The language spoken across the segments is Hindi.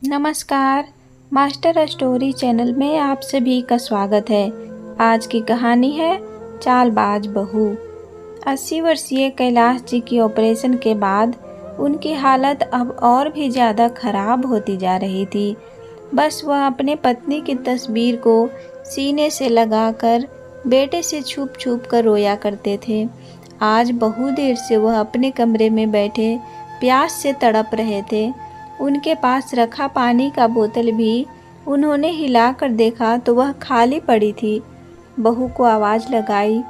नमस्कार। मास्टर स्टोरी चैनल में आप सभी का स्वागत है। आज की कहानी है चालबाज बहू। 80 वर्षीय कैलाश जी की ऑपरेशन के बाद उनकी हालत अब और भी ज़्यादा खराब होती जा रही थी। बस वह अपने पत्नी की तस्वीर को सीने से लगाकर बेटे से छुप छुप कर रोया करते थे। आज बहुत देर से वह अपने कमरे में बैठे प्यास से तड़प रहे थे। उनके पास रखा पानी का बोतल भी उन्होंने हिलाकर देखा तो वह खाली पड़ी थी। बहू को आवाज़ लगाई,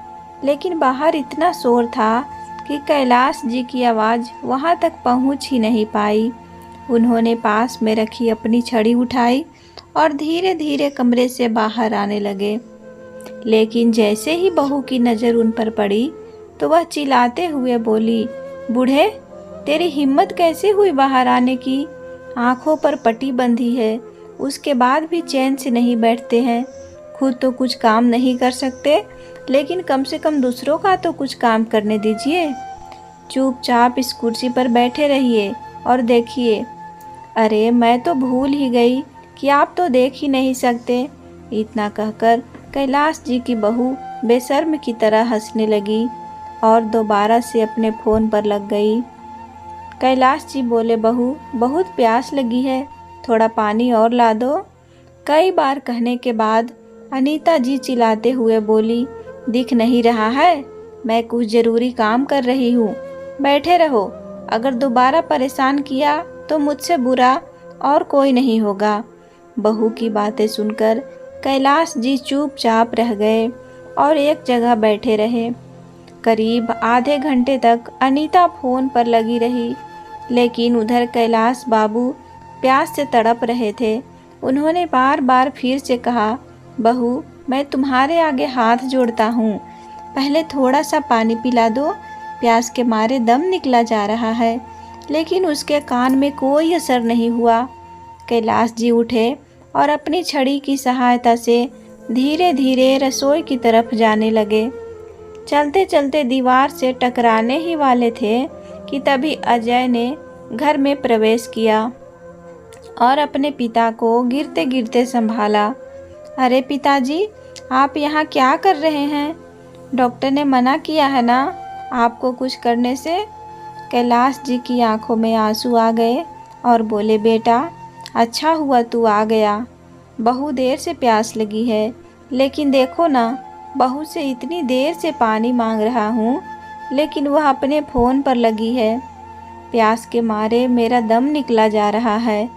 लेकिन बाहर इतना शोर था कि कैलाश जी की आवाज़ वहां तक पहुंच ही नहीं पाई। उन्होंने पास में रखी अपनी छड़ी उठाई और धीरे धीरे कमरे से बाहर आने लगे। लेकिन जैसे ही बहू की नज़र उन पर पड़ी तो वह चिल्लाते हुए बोली, बूढ़े, तेरी हिम्मत कैसे हुई बाहर आने की? आंखों पर पट्टी बंधी है, उसके बाद भी चैन से नहीं बैठते हैं। खुद तो कुछ काम नहीं कर सकते, लेकिन कम से कम दूसरों का तो कुछ काम करने दीजिए। चुपचाप इस कुर्सी पर बैठे रहिए और देखिए। अरे मैं तो भूल ही गई कि आप तो देख ही नहीं सकते। इतना कहकर कैलाश जी की बहू बेशर्म की तरह हंसने लगी और दोबारा से अपने फ़ोन पर लग गई। कैलाश जी बोले, बहू बहुत प्यास लगी है, थोड़ा पानी और ला दो। कई बार कहने के बाद अनीता जी चिल्लाते हुए बोली, दिख नहीं रहा है, मैं कुछ ज़रूरी काम कर रही हूँ, बैठे रहो। अगर दोबारा परेशान किया तो मुझसे बुरा और कोई नहीं होगा। बहू की बातें सुनकर कैलाश जी चुपचाप रह गए और एक जगह बैठे रहे। करीब आधे घंटे तक अनीता फ़ोन पर लगी रही, लेकिन उधर कैलाश बाबू प्यास से तड़प रहे थे। उन्होंने बार बार फिर से कहा, बहू मैं तुम्हारे आगे हाथ जोड़ता हूँ, पहले थोड़ा सा पानी पिला दो, प्यास के मारे दम निकला जा रहा है। लेकिन उसके कान में कोई असर नहीं हुआ। कैलाश जी उठे और अपनी छड़ी की सहायता से धीरे धीरे रसोई की तरफ जाने लगे। चलते चलते दीवार से टकराने ही वाले थे कि तभी अजय ने घर में प्रवेश किया और अपने पिता को गिरते गिरते संभाला। अरे पिताजी, आप यहाँ क्या कर रहे हैं? डॉक्टर ने मना किया है ना आपको कुछ करने से। कैलाश जी की आंखों में आंसू आ गए और बोले, बेटा अच्छा हुआ तू आ गया। बहु देर से प्यास लगी है, लेकिन देखो ना, बहू से इतनी देर से पानी मांग रहा हूँ, लेकिन वह अपने फ़ोन पर लगी है। प्यास के मारे मेरा दम निकला जा रहा है।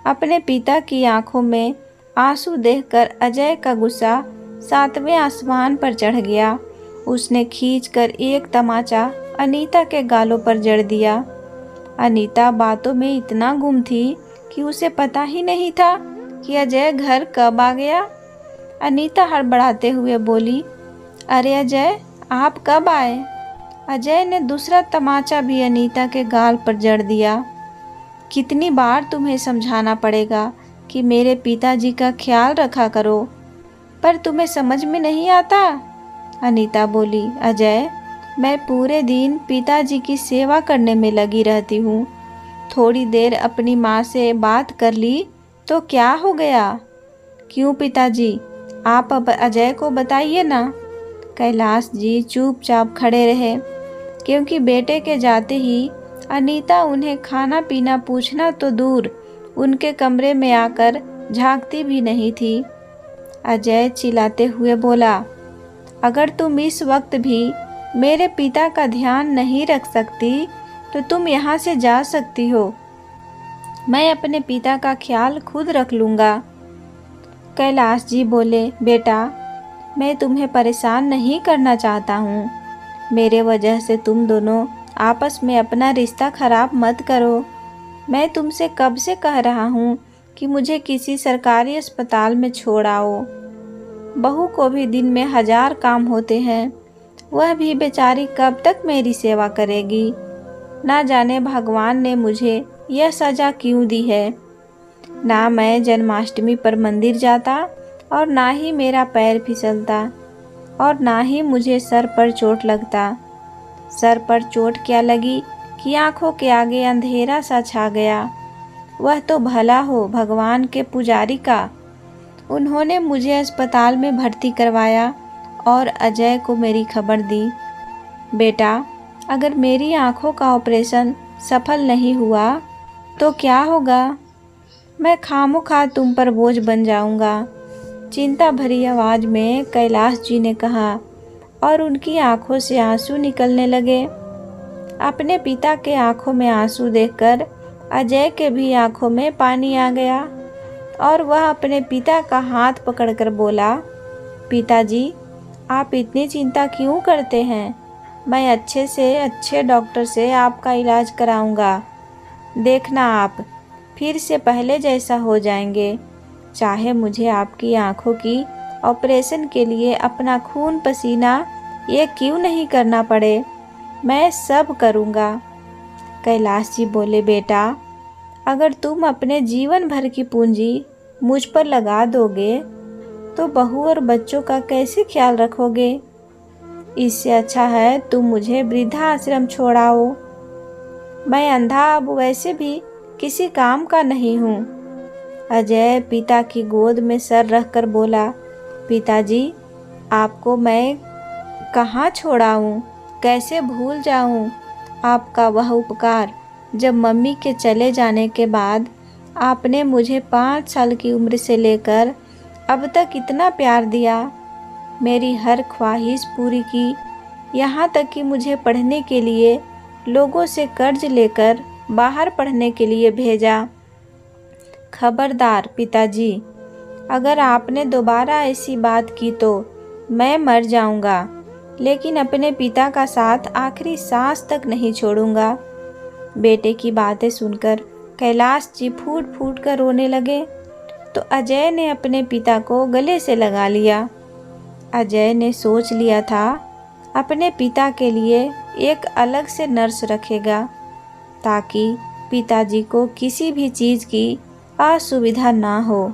अपने पिता की आंखों में आंसू देखकर अजय का गुस्सा 7वें आसमान पर चढ़ गया। उसने खींचकर एक तमाचा अनीता के गालों पर जड़ दिया। अनीता बातों में इतना गुम थी कि उसे पता ही नहीं था कि अजय घर कब आ गया। अनीता हड़बड़ाते हुए बोली, अरे अजय, आप कब आए? अजय ने दूसरा तमाचा भी अनीता के गाल पर जड़ दिया। कितनी बार तुम्हें समझाना पड़ेगा कि मेरे पिताजी का ख्याल रखा करो, पर तुम्हें समझ में नहीं आता। अनीता बोली, अजय मैं पूरे दिन पिताजी की सेवा करने में लगी रहती हूँ, थोड़ी देर अपनी माँ से बात कर ली तो क्या हो गया? क्यों पिताजी, आप अब अजय को बताइए ना। कैलाश जी चुपचाप खड़े रहे, क्योंकि बेटे के जाते ही अनीता उन्हें खाना पीना पूछना तो दूर, उनके कमरे में आकर झांकती भी नहीं थी। अजय चिल्लाते हुए बोला, अगर तुम इस वक्त भी मेरे पिता का ध्यान नहीं रख सकती तो तुम यहाँ से जा सकती हो, मैं अपने पिता का ख्याल खुद रख लूँगा। कैलाश जी बोले, बेटा मैं तुम्हें परेशान नहीं करना चाहता हूँ, मेरे वजह से तुम दोनों आपस में अपना रिश्ता खराब मत करो। मैं तुमसे कब से कह रहा हूँ कि मुझे किसी सरकारी अस्पताल में छोड़ आओ। बहू को भी दिन में 1000 काम होते हैं, वह भी बेचारी कब तक मेरी सेवा करेगी? ना जाने भगवान ने मुझे यह सज़ा क्यों दी है। ना मैं जन्माष्टमी पर मंदिर जाता और ना ही मेरा पैर फिसलता और ना ही मुझे सर पर चोट लगता। सर पर चोट क्या लगी कि आंखों के आगे अंधेरा सा छा गया। वह तो भला हो भगवान के पुजारी का। उन्होंने मुझे अस्पताल में भर्ती करवाया और अजय को मेरी खबर दी। बेटा, अगर मेरी आँखों का ऑपरेशन सफल नहीं हुआ तो क्या होगा? मैं खामोखा तुम पर बोझ बन जाऊंगा, चिंता भरी आवाज़ में कैलाश जी ने कहा और उनकी आंखों से आंसू निकलने लगे। अपने पिता के आंखों में आंसू देखकर अजय के भी आंखों में पानी आ गया और वह अपने पिता का हाथ पकड़कर बोला, पिताजी, आप इतनी चिंता क्यों करते हैं? मैं अच्छे से अच्छे डॉक्टर से आपका इलाज कराऊंगा। देखना आप फिर से पहले जैसा हो जाएंगे। चाहे मुझे आपकी आंखों की ऑपरेशन के लिए अपना खून पसीना ये क्यों नहीं करना पड़े, मैं सब करूँगा। कैलाश जी बोले, बेटा, अगर तुम अपने जीवन भर की पूंजी मुझ पर लगा दोगे तो बहू और बच्चों का कैसे ख्याल रखोगे? इससे अच्छा है तुम मुझे वृद्धाश्रम छोड़ाओ। मैं अंधा अब वैसे भी किसी काम का नहीं हूँ। अजय पिता की गोद में सर रखकर बोला, पिताजी, आपको मैं कहाँ छोड़ाऊँ, कैसे भूल जाऊँ आपका वह उपकार जब मम्मी के चले जाने के बाद आपने मुझे 5 साल की उम्र से लेकर अब तक इतना प्यार दिया, मेरी हर ख्वाहिश पूरी की, यहाँ तक कि मुझे पढ़ने के लिए लोगों से कर्ज लेकर बाहर पढ़ने के लिए भेजा। खबरदार पिताजी, अगर आपने दोबारा ऐसी बात की तो मैं मर जाऊंगा, लेकिन अपने पिता का साथ आखिरी सांस तक नहीं छोड़ूंगा। बेटे की बातें सुनकर कैलाश जी फूट फूट कर रोने लगे तो अजय ने अपने पिता को गले से लगा लिया। अजय ने सोच लिया था अपने पिता के लिए एक अलग से नर्स रखेगा ताकि पिताजी को किसी भी चीज़ की असुविधा ना हो।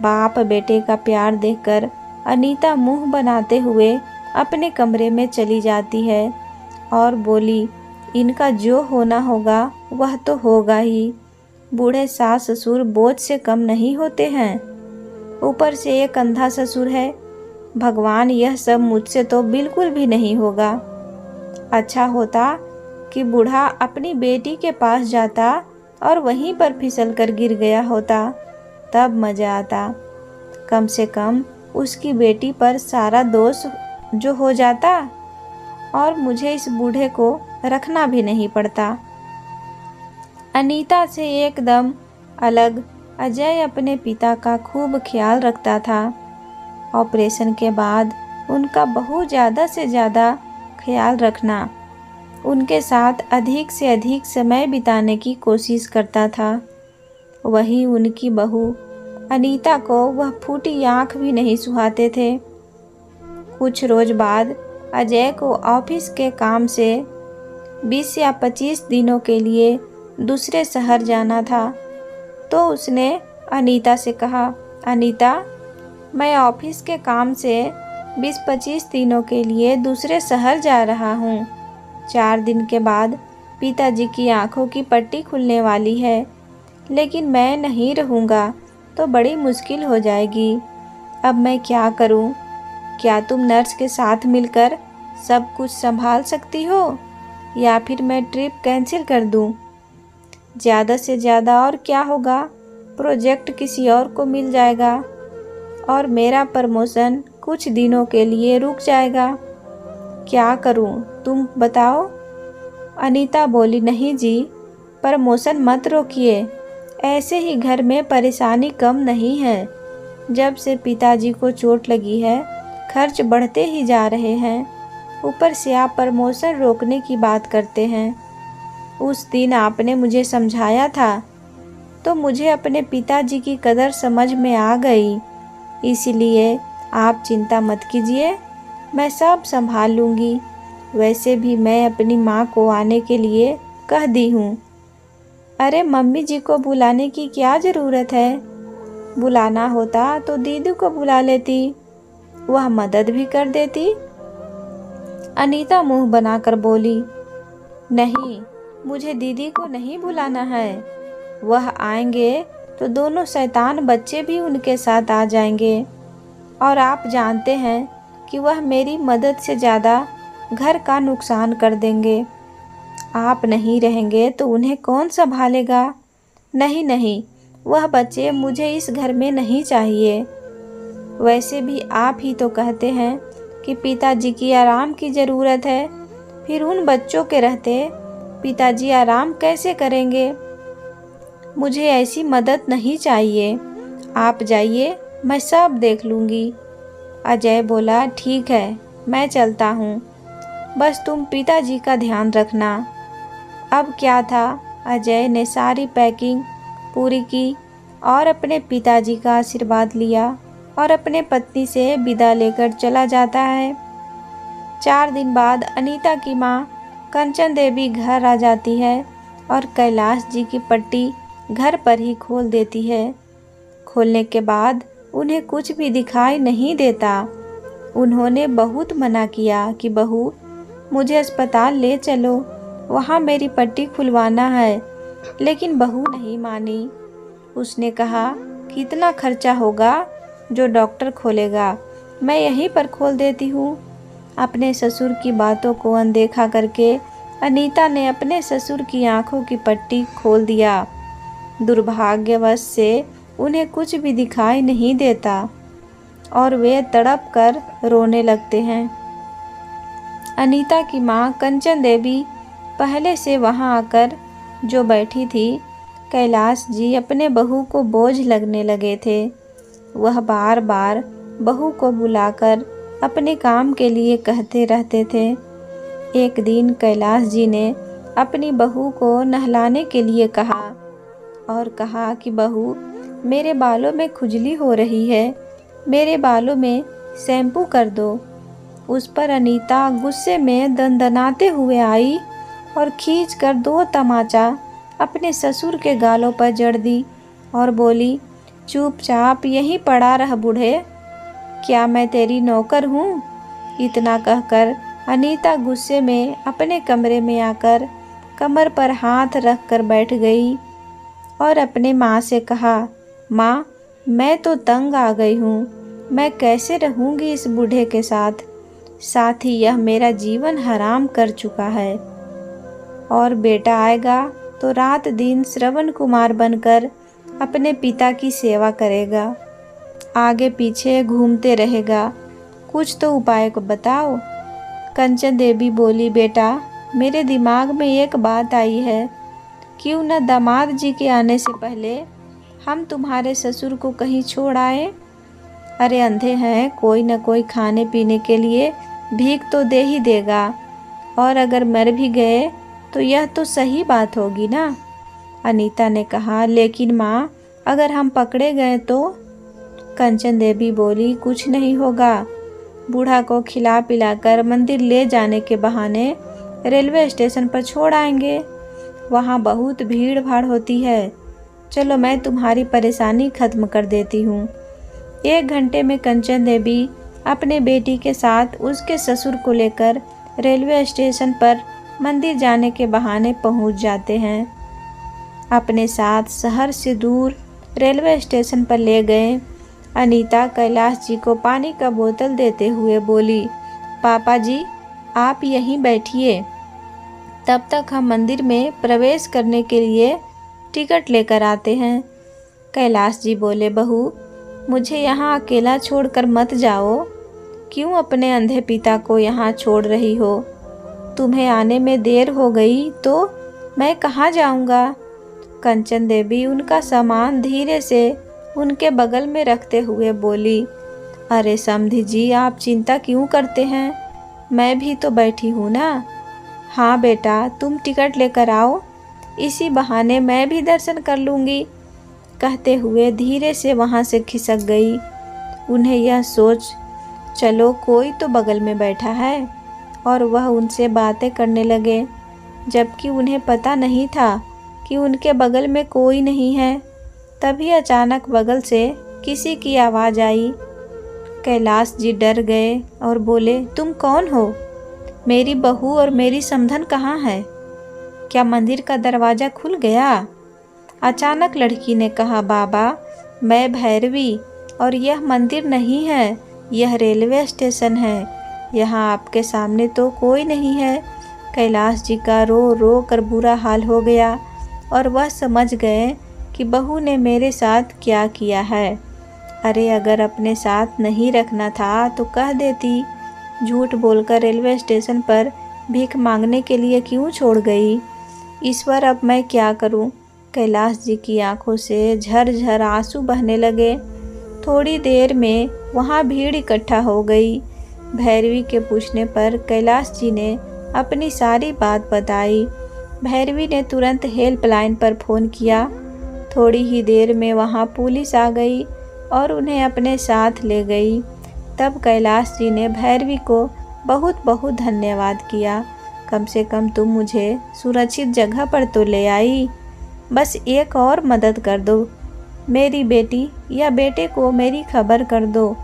बाप बेटे का प्यार देखकर अनीता मुंह बनाते हुए अपने कमरे में चली जाती है और बोली, इनका जो होना होगा वह तो होगा ही। बूढ़े सास ससुर बोझ से कम नहीं होते हैं, ऊपर से एक अंधा ससुर है। भगवान, यह सब मुझसे तो बिल्कुल भी नहीं होगा। अच्छा होता कि बूढ़ा अपनी बेटी के पास जाता और वहीं पर फिसल कर गिर गया होता, तब मज़ा आता। कम से कम उसकी बेटी पर सारा दोष जो हो जाता और मुझे इस बूढ़े को रखना भी नहीं पड़ता। अनीता से एकदम अलग अजय अपने पिता का खूब ख्याल रखता था। ऑपरेशन के बाद उनका बहुत ज़्यादा से ज़्यादा ख्याल रखना, उनके साथ अधिक से अधिक समय बिताने की कोशिश करता था। वहीं उनकी बहू अनीता को वह फूटी आँख भी नहीं सुहाते थे। कुछ रोज बाद अजय को ऑफिस के काम से 20 या 25 दिनों के लिए दूसरे शहर जाना था, तो उसने अनीता से कहा, अनीता, मैं ऑफिस के काम से 20-25 दिनों के लिए दूसरे शहर जा रहा हूँ। 4 दिन के बाद पिताजी की आंखों की पट्टी खुलने वाली है, लेकिन मैं नहीं रहूँगा तो बड़ी मुश्किल हो जाएगी। अब मैं क्या करूँ? क्या तुम नर्स के साथ मिलकर सब कुछ संभाल सकती हो या फिर मैं ट्रिप कैंसिल कर दूँ? ज़्यादा से ज़्यादा और क्या होगा, प्रोजेक्ट किसी और को मिल जाएगा और मेरा प्रमोशन कुछ दिनों के लिए रुक जाएगा। क्या करूं, तुम बताओ? अनीता बोली, नहीं जी, प्रमोशन मत रोकिए, ऐसे ही घर में परेशानी कम नहीं है। जब से पिताजी को चोट लगी है खर्च बढ़ते ही जा रहे हैं, ऊपर से आप प्रमोशन रोकने की बात करते हैं। उस दिन आपने मुझे समझाया था तो मुझे अपने पिताजी की कदर समझ में आ गई, इसलिए आप चिंता मत कीजिए, मैं सब संभाल लूँगी। वैसे भी मैं अपनी माँ को आने के लिए कह दी हूँ। अरे मम्मी जी को बुलाने की क्या ज़रूरत है? बुलाना होता तो दीदी को बुला लेती, वह मदद भी कर देती। अनीता मुंह बनाकर बोली, नहीं, मुझे दीदी को नहीं बुलाना है। वह आएंगे तो दोनों शैतान बच्चे भी उनके साथ आ जाएंगे और आप जानते हैं कि वह मेरी मदद से ज़्यादा घर का नुकसान कर देंगे। आप नहीं रहेंगे तो उन्हें कौन संभालेगा? नहीं नहीं, वह बच्चे मुझे इस घर में नहीं चाहिए। वैसे भी आप ही तो कहते हैं कि पिताजी की आराम की ज़रूरत है, फिर उन बच्चों के रहते पिताजी आराम कैसे करेंगे? मुझे ऐसी मदद नहीं चाहिए। आप जाइए, मैं सब देख लूँगी। अजय बोला, ठीक है, मैं चलता हूँ, बस तुम पिताजी का ध्यान रखना। अब क्या था, अजय ने सारी पैकिंग पूरी की और अपने पिताजी का आशीर्वाद लिया और अपने पत्नी से विदा लेकर चला जाता है। 4 दिन बाद अनीता की माँ कंचन देवी घर आ जाती है और कैलाश जी की पट्टी घर पर ही खोल देती है। खोलने के बाद उन्हें कुछ भी दिखाई नहीं देता। उन्होंने बहुत मना किया कि बहू, मुझे अस्पताल ले चलो, वहाँ मेरी पट्टी खुलवाना है, लेकिन बहू नहीं मानी। उसने कहा, कितना खर्चा होगा जो डॉक्टर खोलेगा, मैं यहीं पर खोल देती हूँ। अपने ससुर की बातों को अनदेखा करके अनीता ने अपने ससुर की आंखों की पट्टी खोल दिया। दुर्भाग्यवश से उन्हें कुछ भी दिखाई नहीं देता और वे तड़प कर रोने लगते हैं। अनीता की माँ कंचन देवी पहले से वहाँ आकर जो बैठी थी, कैलाश जी अपने बहू को बोझ लगने लगे थे। वह बार बार बहू को बुलाकर अपने काम के लिए कहते रहते थे। एक दिन कैलाश जी ने अपनी बहू को नहलाने के लिए कहा और कहा कि बहू, मेरे बालों में खुजली हो रही है, मेरे बालों में शैम्पू कर दो। उस पर अनीता गुस्से में दंदनाते हुए आई और खींचकर 2 तमाचा अपने ससुर के गालों पर जड़ दी और बोली, चुपचाप यहीं पड़ा रह बूढ़े, क्या मैं तेरी नौकर हूँ? इतना कहकर अनीता गुस्से में अपने कमरे में आकर कमर पर हाथ रख कर बैठ गई और अपने माँ से कहा, माँ, मैं तो तंग आ गई हूँ, मैं कैसे रहूँगी इस बूढ़े के साथ ही यह मेरा जीवन हराम कर चुका है और बेटा आएगा तो रात दिन श्रवण कुमार बनकर अपने पिता की सेवा करेगा, आगे पीछे घूमते रहेगा, कुछ तो उपाय को बताओ। कंचन देवी बोली, बेटा, मेरे दिमाग में एक बात आई है, क्यों न दामाद जी के आने से पहले हम तुम्हारे ससुर को कहीं छोड़ आए? अरे अंधे हैं, कोई न कोई खाने पीने के लिए भीख तो दे ही देगा, और अगर मर भी गए तो यह तो सही बात होगी ना। अनीता ने कहा, लेकिन माँ, अगर हम पकड़े गए तो? कंचन देवी बोली, कुछ नहीं होगा, बूढ़ा को खिला पिलाकर मंदिर ले जाने के बहाने रेलवे स्टेशन पर छोड़ आएंगे, वहाँ बहुत भीड़ भाड़ होती है। चलो मैं तुम्हारी परेशानी खत्म कर देती हूँ। 1 घंटे में कंचन देवी अपने बेटी के साथ उसके ससुर को लेकर रेलवे स्टेशन पर मंदिर जाने के बहाने पहुँच जाते हैं। अपने साथ शहर से दूर रेलवे स्टेशन पर ले गए। अनीता कैलाश जी को पानी का बोतल देते हुए बोली, पापा जी, आप यहीं बैठिए, तब तक हम मंदिर में प्रवेश करने के लिए टिकट लेकर आते हैं। कैलाश जी बोले, बहू, मुझे यहाँ अकेला छोड़कर मत जाओ। क्यों अपने अंधे पिता को यहाँ छोड़ रही हो? तुम्हें आने में देर हो गई तो मैं कहाँ जाऊँगा? कंचन देवी उनका सामान धीरे से उनके बगल में रखते हुए बोली, अरे समधी जी, आप चिंता क्यों करते हैं, मैं भी तो बैठी हूँ ना। हाँ बेटा, तुम टिकट लेकर आओ, इसी बहाने मैं भी दर्शन कर लूँगी, कहते हुए धीरे से वहाँ से खिसक गई। उन्हें यह सोच, चलो कोई तो बगल में बैठा है, और वह उनसे बातें करने लगे, जबकि उन्हें पता नहीं था कि उनके बगल में कोई नहीं है। तभी अचानक बगल से किसी की आवाज़ आई। कैलाश जी डर गए और बोले, तुम कौन हो? मेरी बहू और मेरी समधन कहाँ है? क्या मंदिर का दरवाज़ा खुल गया? अचानक लड़की ने कहा, बाबा मैं भैरवी और यह मंदिर नहीं है, यह रेलवे स्टेशन है। यहाँ आपके सामने तो कोई नहीं है। कैलाश जी का रो रो कर बुरा हाल हो गया और वह समझ गए कि बहू ने मेरे साथ क्या किया है। अरे अगर अपने साथ नहीं रखना था तो कह देती। झूठ बोलकर रेलवे स्टेशन पर भीख मांगने के लिए क्यों छोड़ गई। ईश्वर अब मैं क्या करूं। कैलाश जी की आंखों से झरझर आंसू बहने लगे। थोड़ी देर में वहां भीड़ इकट्ठा हो गई। भैरवी के पूछने पर कैलाश जी ने अपनी सारी बात बताई। भैरवी ने तुरंत हेल्पलाइन पर फ़ोन किया। थोड़ी ही देर में वहां पुलिस आ गई और उन्हें अपने साथ ले गई। तब कैलाश जी ने भैरवी को बहुत बहुत धन्यवाद किया। कम से कम तुम मुझे सुरक्षित जगह पर तो ले आई। बस एक और मदद कर दो, मेरी बेटी या बेटे को मेरी खबर कर दो।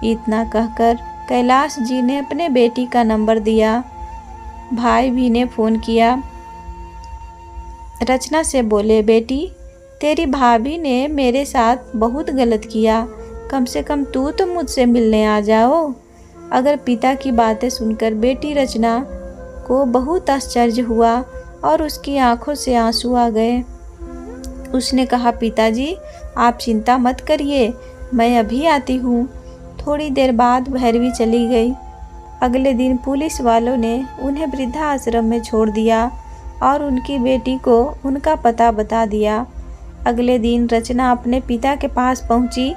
इतना कहकर कैलाश जी ने अपने बेटी का नंबर दिया। भाई भी ने फ़ोन किया। रचना से बोले, बेटी तेरी भाभी ने मेरे साथ बहुत गलत किया, कम से कम तू तो मुझसे मिलने आ जाओ। अगर पिता की बातें सुनकर बेटी रचना को बहुत आश्चर्य हुआ और उसकी आंखों से आंसू आ गए। उसने कहा, पिताजी आप चिंता मत करिए, मैं अभी आती हूँ। थोड़ी देर बाद भैरवी चली गई। अगले दिन पुलिस वालों ने उन्हें वृद्धाश्रम में छोड़ दिया और उनकी बेटी को उनका पता बता दिया। अगले दिन रचना अपने पिता के पास पहुंची।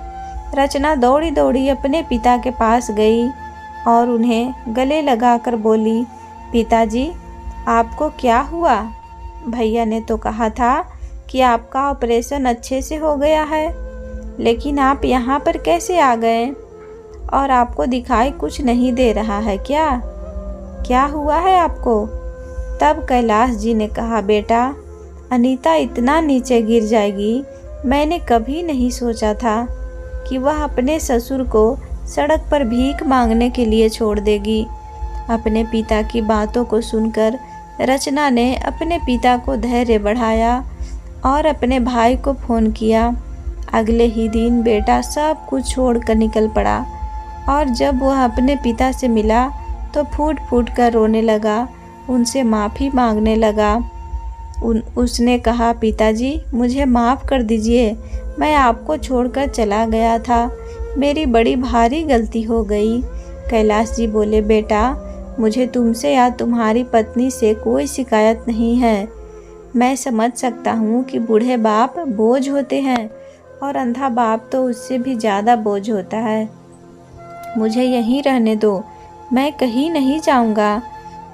रचना दौड़ी दौड़ी अपने पिता के पास गई और उन्हें गले लगाकर बोली, पिताजी आपको क्या हुआ। भैया ने तो कहा था कि आपका ऑपरेशन अच्छे से हो गया है, लेकिन आप यहाँ पर कैसे आ गए और आपको दिखाई कुछ नहीं दे रहा है क्या? क्या हुआ है आपको? तब कैलाश जी ने कहा, बेटा अनीता इतना नीचे गिर जाएगी, मैंने कभी नहीं सोचा था कि वह अपने ससुर को सड़क पर भीख मांगने के लिए छोड़ देगी। अपने पिता की बातों को सुनकर रचना ने अपने पिता को धैर्य बढ़ाया और अपने भाई को फ़ोन किया। अगले ही दिन बेटा सब कुछ छोड़कर निकल पड़ा और जब वह अपने पिता से मिला तो फूट फूट कर रोने लगा, उनसे माफ़ी मांगने लगा। उसने कहा, पिताजी मुझे माफ़ कर दीजिए, मैं आपको छोड़कर चला गया था, मेरी बड़ी भारी गलती हो गई। कैलाश जी बोले, बेटा मुझे तुमसे या तुम्हारी पत्नी से कोई शिकायत नहीं है। मैं समझ सकता हूँ कि बूढ़े बाप बोझ होते हैं और अंधा बाप तो उससे भी ज़्यादा बोझ होता है। मुझे यहीं रहने दो, मैं कहीं नहीं जाऊँगा।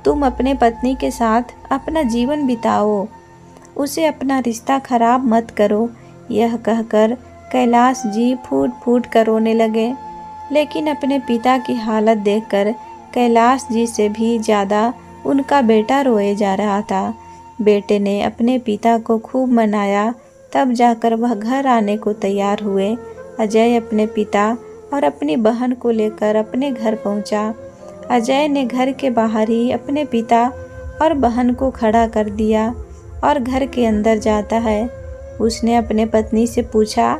तुम अपने पत्नी के साथ अपना जीवन बिताओ, उसे अपना रिश्ता खराब मत करो। यह कहकर कैलाश जी फूट फूट कर रोने लगे। लेकिन अपने पिता की हालत देखकर कैलाश जी से भी ज़्यादा उनका बेटा रोए जा रहा था। बेटे ने अपने पिता को खूब मनाया, तब जाकर वह घर आने को तैयार हुए। अजय अपने पिता और अपनी बहन को लेकर अपने घर पहुंचा। अजय ने घर के बाहर ही अपने पिता और बहन को खड़ा कर दिया और घर के अंदर जाता है। उसने अपने पत्नी से पूछा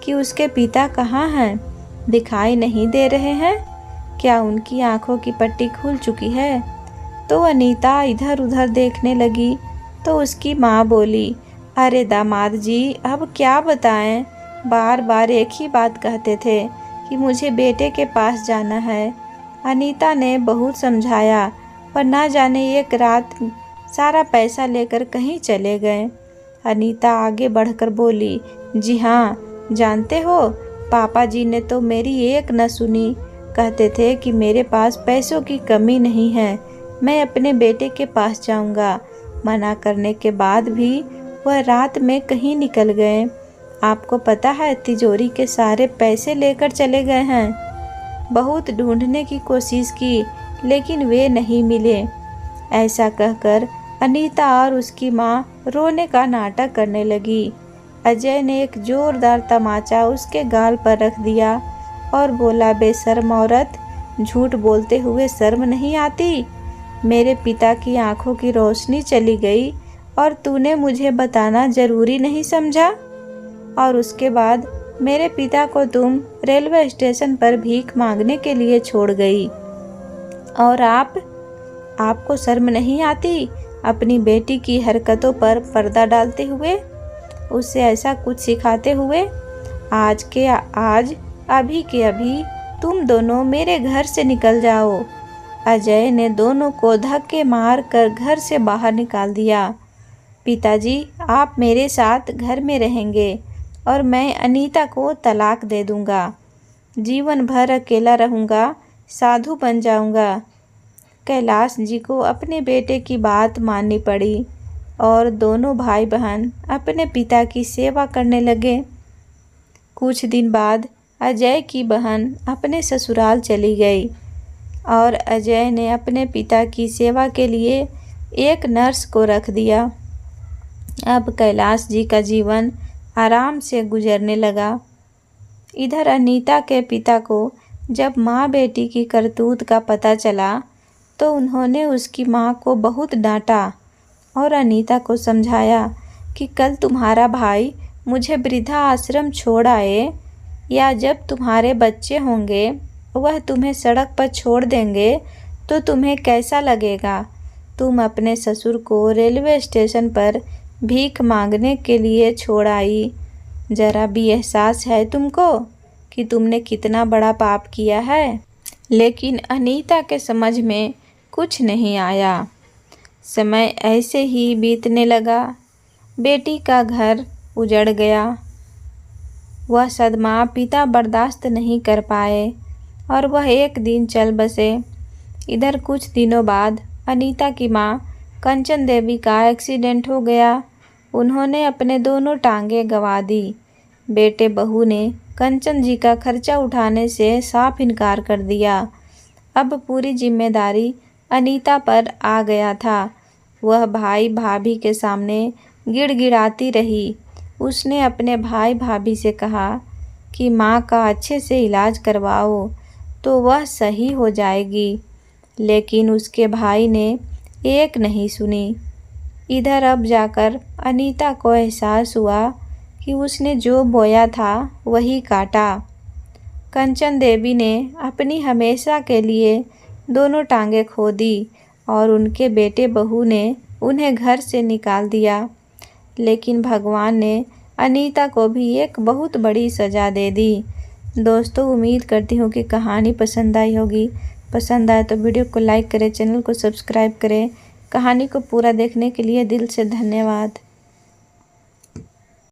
कि उसके पिता कहाँ हैं, दिखाई नहीं दे रहे हैं, क्या उनकी आंखों की पट्टी खुल चुकी है? तो अनीता इधर उधर देखने लगी तो उसकी माँ बोली, अरे दामाद जी अब क्या बताएं, बार बार एक ही बात कहते थे कि मुझे बेटे के पास जाना है। अनीता ने बहुत समझाया पर ना जाने एक रात सारा पैसा लेकर कहीं चले गए। अनीता आगे बढ़कर बोली, जी हाँ जानते हो, पापा जी ने तो मेरी एक न सुनी, कहते थे कि मेरे पास पैसों की कमी नहीं है, मैं अपने बेटे के पास जाऊंगा। मना करने के बाद भी वह रात में कहीं निकल गए। आपको पता है तिजोरी के सारे पैसे लेकर चले गए हैं। बहुत ढूंढने की कोशिश की लेकिन वे नहीं मिले। ऐसा कहकर अनीता और उसकी माँ रोने का नाटक करने लगी। अजय ने एक जोरदार तमाचा उसके गाल पर रख दिया और बोला, बेशर्म औरत, झूठ बोलते हुए शर्म नहीं आती? मेरे पिता की आंखों की रोशनी चली गई और तूने मुझे बताना ज़रूरी नहीं समझा। और उसके बाद मेरे पिता को तुम रेलवे स्टेशन पर भीख मांगने के लिए छोड़ गई। और आपको शर्म नहीं आती अपनी बेटी की हरकतों पर पर्दा डालते हुए, उससे ऐसा कुछ सिखाते हुए? आज अभी के अभी तुम दोनों मेरे घर से निकल जाओ। अजय ने दोनों को धक्के मार कर घर से बाहर निकाल दिया। पिताजी, आप मेरे साथ घर में रहेंगे और मैं अनीता को तलाक दे दूंगा। जीवन भर अकेला रहूंगा, साधु बन जाऊंगा। कैलाश जी को अपने बेटे की बात माननी पड़ी और दोनों भाई बहन अपने पिता की सेवा करने लगे। कुछ दिन बाद अजय की बहन अपने ससुराल चली गई और अजय ने अपने पिता की सेवा के लिए एक नर्स को रख दिया। अब कैलाश जी का जीवन आराम से गुजरने लगा। इधर अनीता के पिता को जब माँ बेटी की करतूत का पता चला तो उन्होंने उसकी माँ को बहुत डांटा और अनीता को समझाया कि कल तुम्हारा भाई मुझे वृद्धा आश्रम छोड़ आए या जब तुम्हारे बच्चे होंगे वह तुम्हें सड़क पर छोड़ देंगे तो तुम्हें कैसा लगेगा। तुम अपने ससुर को रेलवे स्टेशन पर भीख मांगने के लिए छोड़ आई। जरा भी एहसास है तुमको कि तुमने कितना बड़ा पाप किया है? लेकिन अनीता के समझ में कुछ नहीं आया। समय ऐसे ही बीतने लगा। बेटी का घर उजड़ गया। वह सदमा पिता बर्दाश्त नहीं कर पाए और वह एक दिन चल बसे। इधर कुछ दिनों बाद अनीता की माँ कंचन देवी का एक्सीडेंट हो गया। उन्होंने अपने दोनों टांगें गंवा दी। बेटे बहू ने कंचन जी का खर्चा उठाने से साफ इनकार कर दिया। अब पूरी जिम्मेदारी अनीता पर आ गया था। वह भाई भाभी के सामने गिड़गिड़ाती रही। उसने अपने भाई भाभी से कहा कि माँ का अच्छे से इलाज करवाओ तो वह सही हो जाएगी, लेकिन उसके भाई ने एक नहीं सुनी। इधर अब जाकर अनीता को एहसास हुआ कि उसने जो बोया था वही काटा। कंचन देवी ने अपनी हमेशा के लिए दोनों टांगें खो दी और उनके बेटे बहू ने उन्हें घर से निकाल दिया। लेकिन भगवान ने अनीता को भी एक बहुत बड़ी सज़ा दे दी। दोस्तों, उम्मीद करती हूँ कि कहानी पसंद आई होगी। पसंद आए तो वीडियो को लाइक करें, चैनल को सब्सक्राइब करें। कहानी को पूरा देखने के लिए दिल से धन्यवाद।